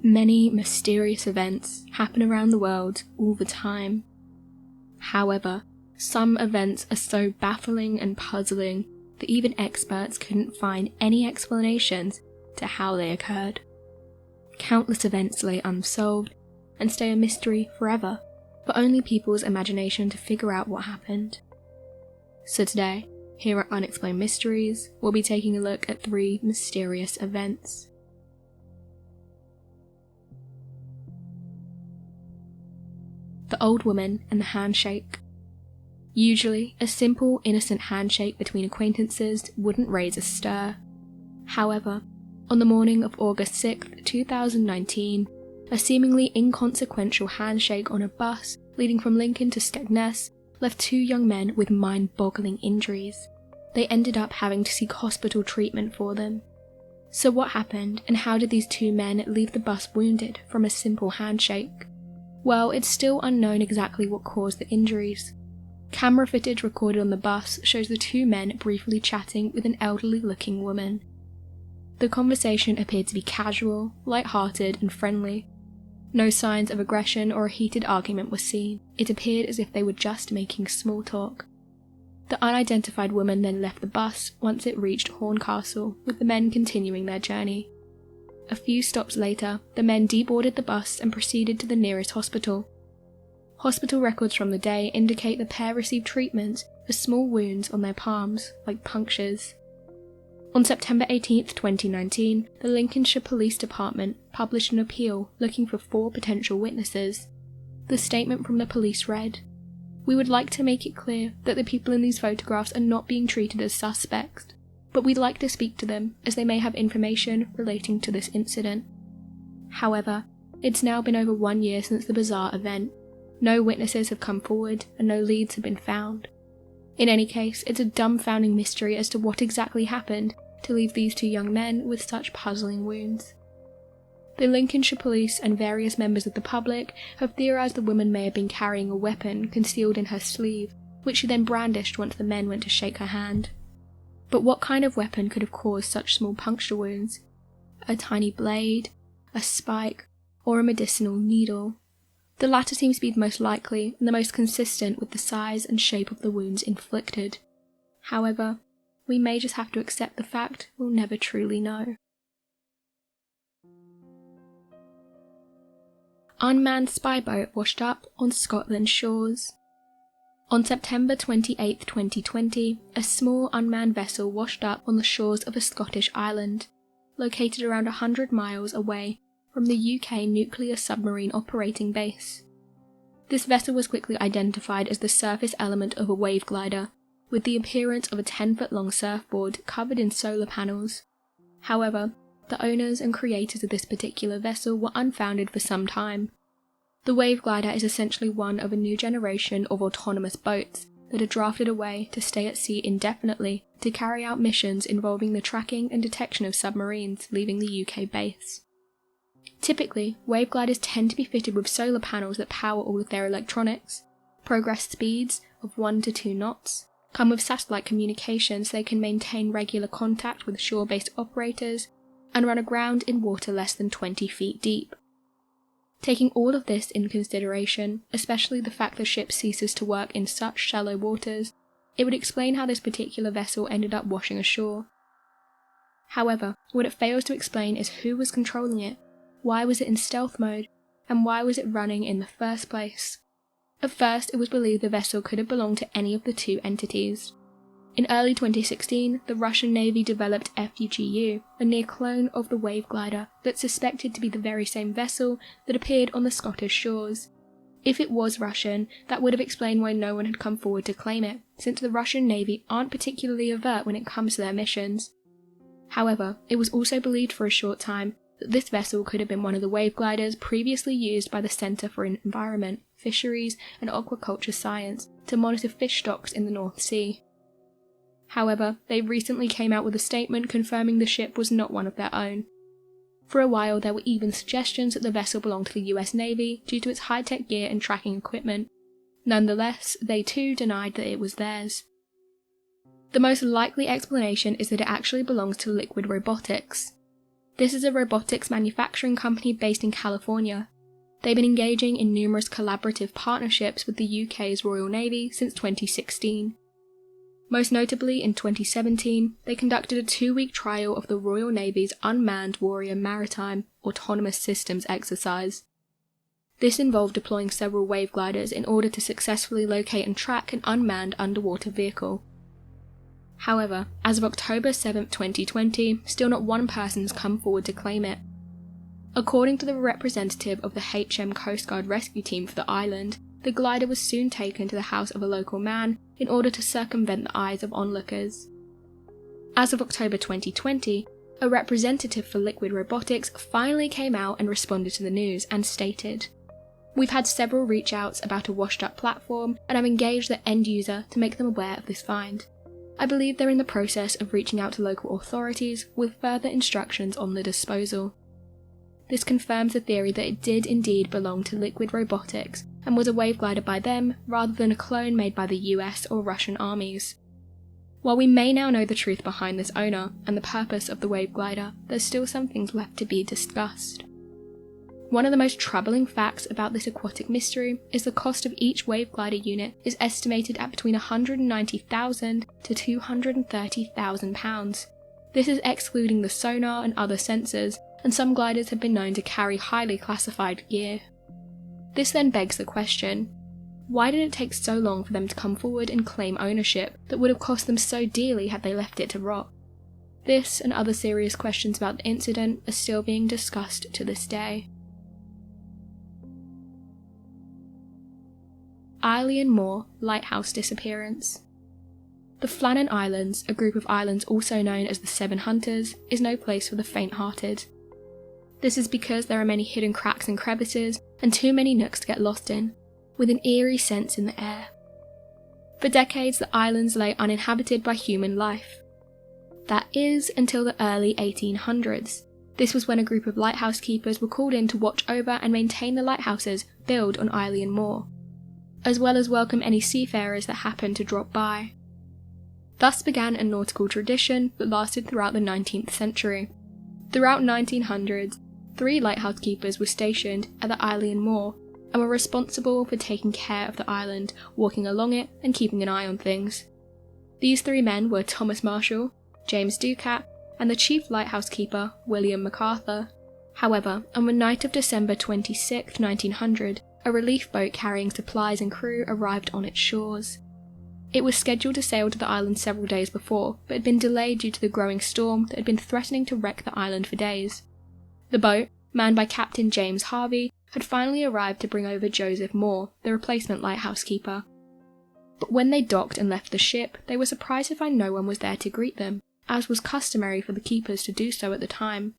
Many mysterious events happen around the world all the time. However, some events are so baffling and puzzling that even experts couldn't find any explanations to how they occurred. Countless events lay unsolved and stay a mystery forever, for only people's imagination to figure out what happened. So today, here at Unexplained Mysteries, we'll be taking a look at 3 mysterious events. The Old Woman and the Handshake. Usually, a simple, innocent handshake between acquaintances wouldn't raise a stir. However, on the morning of August 6, 2019, a seemingly inconsequential handshake on a bus leading from Lincoln to Skegness left 2 young men with mind-boggling injuries. They ended up having to seek hospital treatment for them. So what happened, and how did these 2 men leave the bus wounded from a simple handshake? Well, it's still unknown exactly what caused the injuries. Camera footage recorded on the bus shows the 2 men briefly chatting with an elderly-looking woman. The conversation appeared to be casual, light-hearted and friendly. No signs of aggression or a heated argument were seen. It appeared as if they were just making small talk. The unidentified woman then left the bus once it reached Horncastle, with the men continuing their journey. A few stops later, the men deboarded the bus and proceeded to the nearest hospital. Hospital records from the day indicate the pair received treatment for small wounds on their palms, like punctures. On September 18, 2019, the Lincolnshire Police Department published an appeal looking for 4 potential witnesses. The statement from the police read, "We would like to make it clear that the people in these photographs are not being treated as suspects, but we'd like to speak to them as they may have information relating to this incident." However, it's now been over 1 year since the bizarre event. No witnesses have come forward and no leads have been found. In any case, it's a dumbfounding mystery as to what exactly happened to leave these 2 young men with such puzzling wounds. The Lincolnshire police and various members of the public have theorised the woman may have been carrying a weapon concealed in her sleeve, which she then brandished once the men went to shake her hand. But what kind of weapon could have caused such small puncture wounds? A tiny blade, a spike, or a medicinal needle? The latter seems to be the most likely and the most consistent with the size and shape of the wounds inflicted. However, we may just have to accept the fact we'll never truly know. Unmanned spy boat washed up on Scotland shores. On September 28, 2020, a small unmanned vessel washed up on the shores of a Scottish island, located around 100 miles away from the UK nuclear submarine operating base. This vessel was quickly identified as the surface element of a wave glider, with the appearance of a 10-foot-long surfboard covered in solar panels. However, the owners and creators of this particular vessel were unfounded for some time. The wave glider is essentially one of a new generation of autonomous boats that are drafted away to stay at sea indefinitely to carry out missions involving the tracking and detection of submarines leaving the UK base. Typically, wave gliders tend to be fitted with solar panels that power all of their electronics, progress speeds of 1 to 2 knots, come with satellite communication so they can maintain regular contact with shore-based operators, and run aground in water less than 20 feet deep. Taking all of this in consideration, especially the fact the ship ceases to work in such shallow waters, it would explain how this particular vessel ended up washing ashore. However, what it fails to explain is who was controlling it, why was it in stealth mode, and why was it running in the first place. At first, it was believed the vessel could have belonged to any of the 2 entities. In early 2016, the Russian Navy developed FUGU, a near clone of the wave glider that's suspected to be the very same vessel that appeared on the Scottish shores. If it was Russian, that would have explained why no one had come forward to claim it, since the Russian Navy aren't particularly overt when it comes to their missions. However, it was also believed for a short time that this vessel could have been one of the wave gliders previously used by the Centre for Environment, Fisheries and Aquaculture Science to monitor fish stocks in the North Sea. However, they recently came out with a statement confirming the ship was not one of their own. For a while, there were even suggestions that the vessel belonged to the US Navy due to its high-tech gear and tracking equipment. Nonetheless, they too denied that it was theirs. The most likely explanation is that it actually belongs to Liquid Robotics. This is a robotics manufacturing company based in California. They've been engaging in numerous collaborative partnerships with the UK's Royal Navy since 2016. Most notably, in 2017, they conducted a 2-week trial of the Royal Navy's Unmanned Warrior Maritime Autonomous Systems exercise. This involved deploying several wave gliders in order to successfully locate and track an unmanned underwater vehicle. However, as of October 7, 2020, still not one person has come forward to claim it. According to the representative of the HM Coast Guard rescue team for the island, the glider was soon taken to the house of a local man in order to circumvent the eyes of onlookers. As of October 2020, a representative for Liquid Robotics finally came out and responded to the news and stated, "We've had several reach outs about a washed up platform and I've engaged the end user to make them aware of this find. I believe they're in the process of reaching out to local authorities with further instructions on the disposal." This confirms the theory that it did indeed belong to Liquid Robotics and was a wave glider by them rather than a clone made by the US or Russian armies. While we may now know the truth behind this owner and the purpose of the wave glider, there's still some things left to be discussed. One of the most troubling facts about this aquatic mystery is the cost of each wave glider unit is estimated at between £190,000 to £230,000. This is excluding the sonar and other sensors, and some gliders have been known to carry highly classified gear. This then begs the question, why did it take so long for them to come forward and claim ownership that would have cost them so dearly had they left it to rot? This and other serious questions about the incident are still being discussed to this day. Eilean Mor Lighthouse disappearance. The Flannan Islands, a group of islands also known as the Seven Hunters, is no place for the faint-hearted. This is because there are many hidden cracks and crevices and too many nooks to get lost in, with an eerie sense in the air. For decades, the islands lay uninhabited by human life. That is, until the early 1800s. This was when a group of lighthouse keepers were called in to watch over and maintain the lighthouses built on Eilean Mor, as well as welcome any seafarers that happened to drop by. Thus began a nautical tradition that lasted throughout the 19th century. Throughout 1900s, 3 lighthouse keepers were stationed at the Eilean Mor and were responsible for taking care of the island, walking along it and keeping an eye on things. These 3 men were Thomas Marshall, James Ducat, and the chief lighthouse keeper, William MacArthur. However, on the night of December 26, 1900, a relief boat carrying supplies and crew arrived on its shores. It was scheduled to sail to the island several days before, but had been delayed due to the growing storm that had been threatening to wreck the island for days. The boat, manned by Captain James Harvey, had finally arrived to bring over Joseph Moore, the replacement lighthouse keeper. But when they docked and left the ship, they were surprised to find no one was there to greet them, as was customary for the keepers to do so at the time.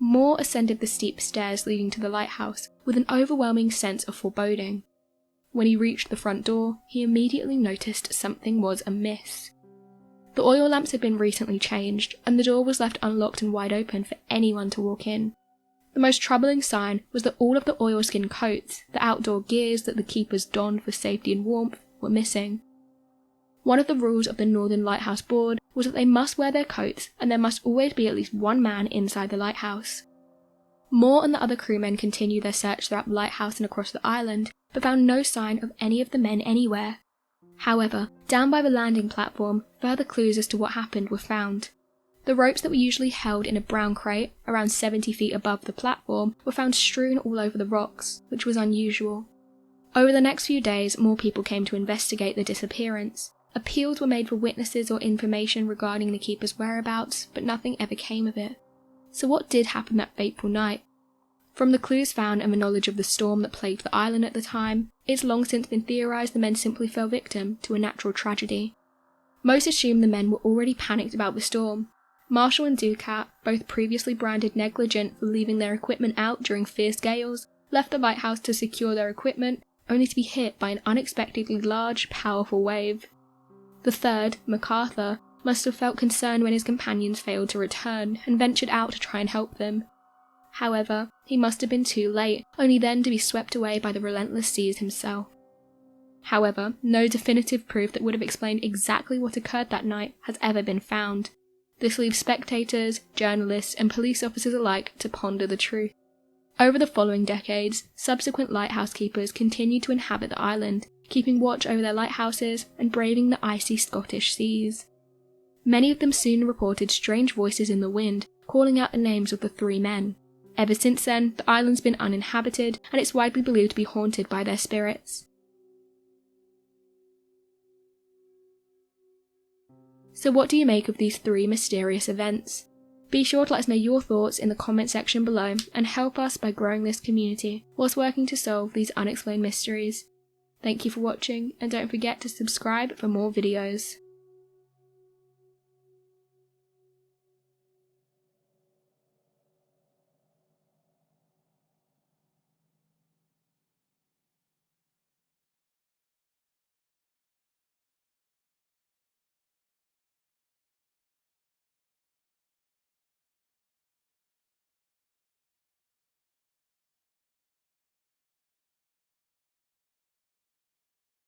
Moore ascended the steep stairs leading to the lighthouse with an overwhelming sense of foreboding. When he reached the front door, he immediately noticed something was amiss. The oil lamps had been recently changed, and the door was left unlocked and wide open for anyone to walk in. The most troubling sign was that all of the oilskin coats, the outdoor gears that the keepers donned for safety and warmth, were missing. One of the rules of the Northern Lighthouse Board was that they must wear their coats and there must always be at least one man inside the lighthouse. Moore and the other crewmen continued their search throughout the lighthouse and across the island, but found no sign of any of the men anywhere. However, down by the landing platform, further clues as to what happened were found. The ropes that were usually held in a brown crate, around 70 feet above the platform, were found strewn all over the rocks, which was unusual. Over the next few days, more people came to investigate the disappearance. Appeals were made for witnesses or information regarding the keeper's whereabouts, but nothing ever came of it. So what did happen that fateful night? From the clues found and the knowledge of the storm that plagued the island at the time, it's long since been theorised the men simply fell victim to a natural tragedy. Most assume the men were already panicked about the storm. Marshall and Ducat, both previously branded negligent for leaving their equipment out during fierce gales, left the lighthouse to secure their equipment, only to be hit by an unexpectedly large, powerful wave. The third, MacArthur, must have felt concerned when his companions failed to return and ventured out to try and help them. However, he must have been too late, only then to be swept away by the relentless seas himself. However, no definitive proof that would have explained exactly what occurred that night has ever been found. This leaves spectators, journalists, and police officers alike to ponder the truth. Over the following decades, subsequent lighthouse keepers continued to inhabit the island, keeping watch over their lighthouses and braving the icy Scottish seas. Many of them soon reported strange voices in the wind, calling out the names of the three men. Ever since then, the island's been uninhabited, and it's widely believed to be haunted by their spirits. So what do you make of these three mysterious events? Be sure to let us know your thoughts in the comment section below and help us by growing this community whilst working to solve these unexplained mysteries. Thank you for watching, and don't forget to subscribe for more videos.